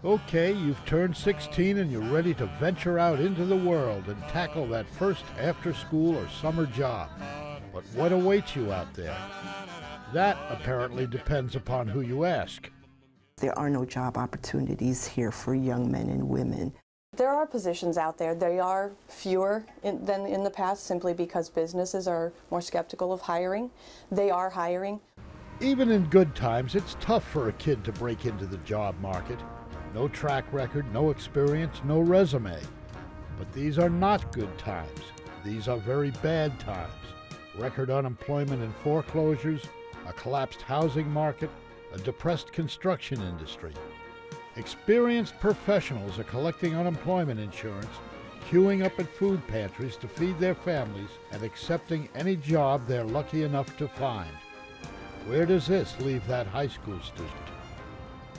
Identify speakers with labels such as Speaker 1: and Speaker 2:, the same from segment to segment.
Speaker 1: Okay, you've turned 16 and you're ready to venture out into the world and tackle that first after-school or summer job. But what awaits you out there? That apparently depends upon who you ask.
Speaker 2: There are no job opportunities here for young men and women.
Speaker 3: There are positions out there. They are fewer than in the past simply because businesses are more skeptical of hiring. They are hiring.
Speaker 1: Even in good times, it's tough for a kid to break into the job market. No track record, no experience, no resume. But these are not good times. These are very bad times. Record unemployment and foreclosures, a collapsed housing market, a depressed construction industry. Experienced professionals are collecting unemployment insurance, queuing up at food pantries to feed their families, and accepting any job they're lucky enough to find. Where does this leave that high school student?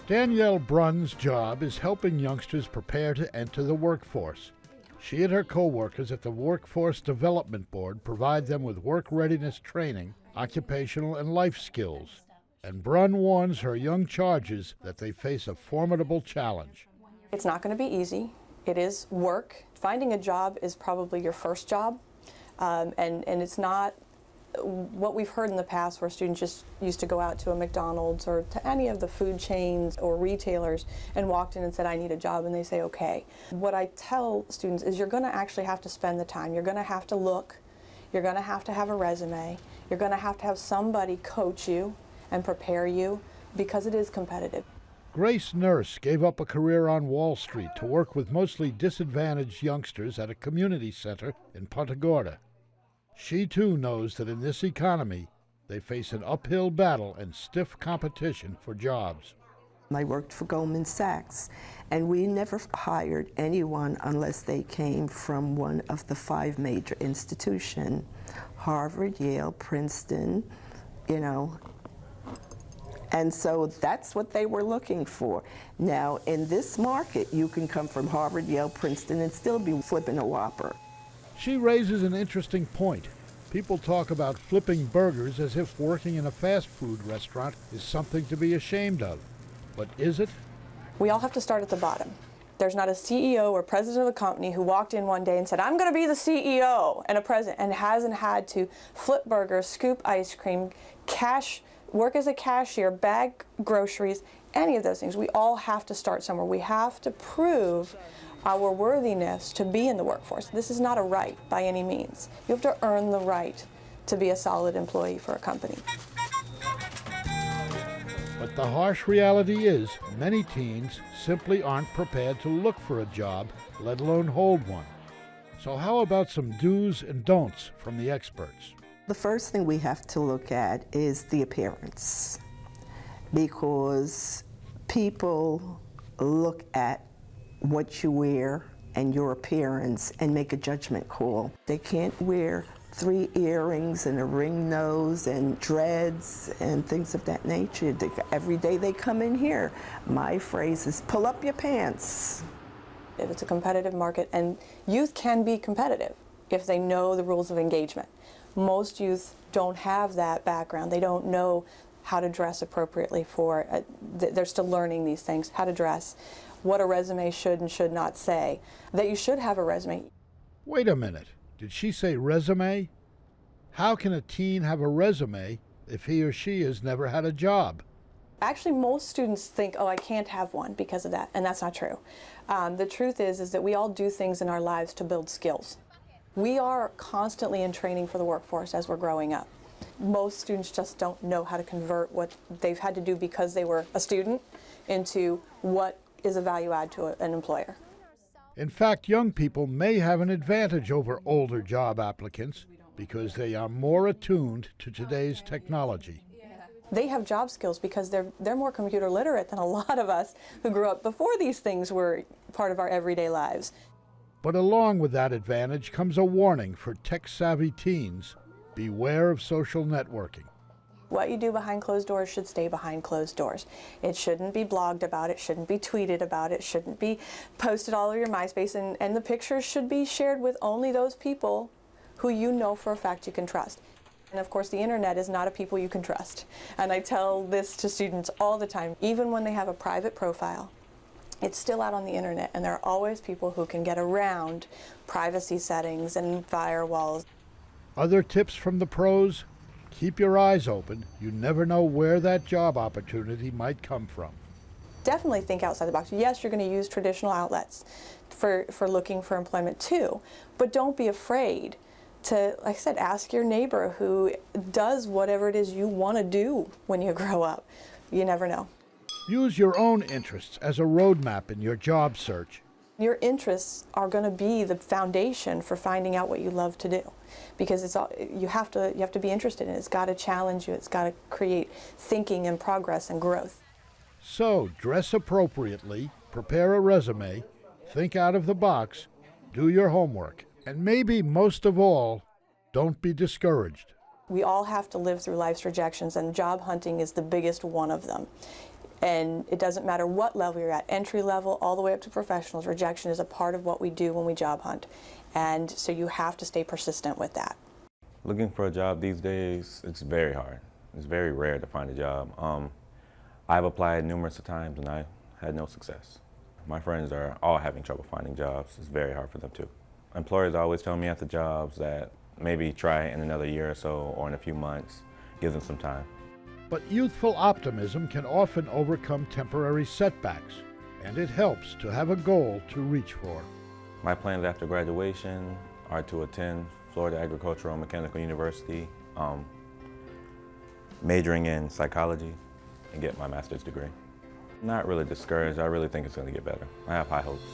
Speaker 1: Dannielle Bruns' job is helping youngsters prepare to enter the workforce. She and her co-workers at the Workforce Development Board provide them with work readiness training, occupational and life skills. And Brun warns her young charges that they face a formidable challenge.
Speaker 3: It's not going to be easy. It is work. Finding a job is probably your first job, and it's not what we've heard in the past where students just used to go out to a McDonald's or to any of the food chains or retailers and walked in and said, I need a job, and they say, okay. What I tell students is you're going to actually have to spend the time. You're going to have to look. You're going to have a resume. You're going to have somebody coach you and prepare you because it is competitive.
Speaker 1: Grace Nurse gave up a career on Wall Street to work with mostly disadvantaged youngsters at a community center in Punta Gorda. She too knows that in this economy, they face an uphill battle and stiff competition for jobs.
Speaker 2: I worked for Goldman Sachs, and we never hired anyone unless they came from one of the 5 major institutions, Harvard, Yale, Princeton, and so that's what they were looking for. Now, in this market, you can come from Harvard, Yale, Princeton, and still be flipping a Whopper.
Speaker 1: She raises an interesting point. People talk about flipping burgers as if working in a fast food restaurant is something to be ashamed of. But is it?
Speaker 3: We all have to start at the bottom. There's not a CEO or president of a company who walked in one day and said, I'm going to be the CEO and a president, and hasn't had to flip burgers, scoop ice cream, work as a cashier, bag groceries, any of those things. We all have to start somewhere. We have to prove our worthiness to be in the workforce. This is not a right by any means. You have to earn the right to be a solid employee for a company.
Speaker 1: But the harsh reality is many teens simply aren't prepared to look for a job, let alone hold one. So how about some do's and don'ts from the experts?
Speaker 2: The first thing we have to look at is the appearance, because people look at what you wear and your appearance and make a judgment call. They can't wear 3 earrings and a ring nose and dreads and things of that nature. Every day they come in here, my phrase is, pull up your pants.
Speaker 3: It's a competitive market, and youth can be competitive if they know the rules of engagement. Most youth don't have that background. They don't know how to dress appropriately for, they're still learning these things, how to dress, what a resume should and should not say, that you should have a resume.
Speaker 1: Wait a minute, did she say resume? How can a teen have a resume if he or she has never had a job?
Speaker 3: Actually, most students think, oh, I can't have one because of that, and that's not true. The truth is that we all do things in our lives to build skills. We are constantly in training for the workforce as we're growing up. Most students just don't know how to convert what they've had to do because they were a student into what is a value add to an employer.
Speaker 1: In fact, young people may have an advantage over older job applicants because they are more attuned to today's technology.
Speaker 3: They have job skills because they're more computer literate than a lot of us who grew up before these things were part of our everyday lives.
Speaker 1: But along with that advantage comes a warning for tech-savvy teens. Beware of social networking.
Speaker 3: What you do behind closed doors should stay behind closed doors. It shouldn't be blogged about, it shouldn't be tweeted about, it shouldn't be posted all over your MySpace, and the pictures should be shared with only those people who you know for a fact you can trust. And of course, the internet is not a people you can trust. And I tell this to students all the time, even when they have a private profile, it's still out on the internet, and there are always people who can get around privacy settings and firewalls.
Speaker 1: Other tips from the pros? Keep your eyes open. You never know where that job opportunity might come from.
Speaker 3: Definitely think outside the box. Yes, you're going to use traditional outlets for looking for employment too, but don't be afraid to, like I said, ask your neighbor who does whatever it is you want to do when you grow up. You never know.
Speaker 1: Use your own interests as a roadmap in your job search.
Speaker 3: Your interests are going to be the foundation for finding out what you love to do, because it's all, you have to be interested in it. It's got to challenge you. It's got to create thinking and progress and growth.
Speaker 1: So, dress appropriately, prepare a resume, think out of the box, do your homework, and maybe most of all, don't be discouraged.
Speaker 3: We all have to live through life's rejections, and job hunting is the biggest one of them. And it doesn't matter what level you're at, entry level all the way up to professionals, rejection is a part of what we do when we job hunt. And so you have to stay persistent with that.
Speaker 4: Looking for a job these days, it's very hard. It's very rare to find a job. I've applied numerous times and I had no success. My friends are all having trouble finding jobs. It's very hard for them too. Employers always tell me at the jobs that maybe try in another year or so or in a few months, give them some time.
Speaker 1: But youthful optimism can often overcome temporary setbacks, and it helps to have a goal to reach for.
Speaker 4: My plans after graduation are to attend Florida Agricultural and Mechanical University, majoring in psychology, and get my master's degree. Not really discouraged. I really think it's going to get better. I have high hopes.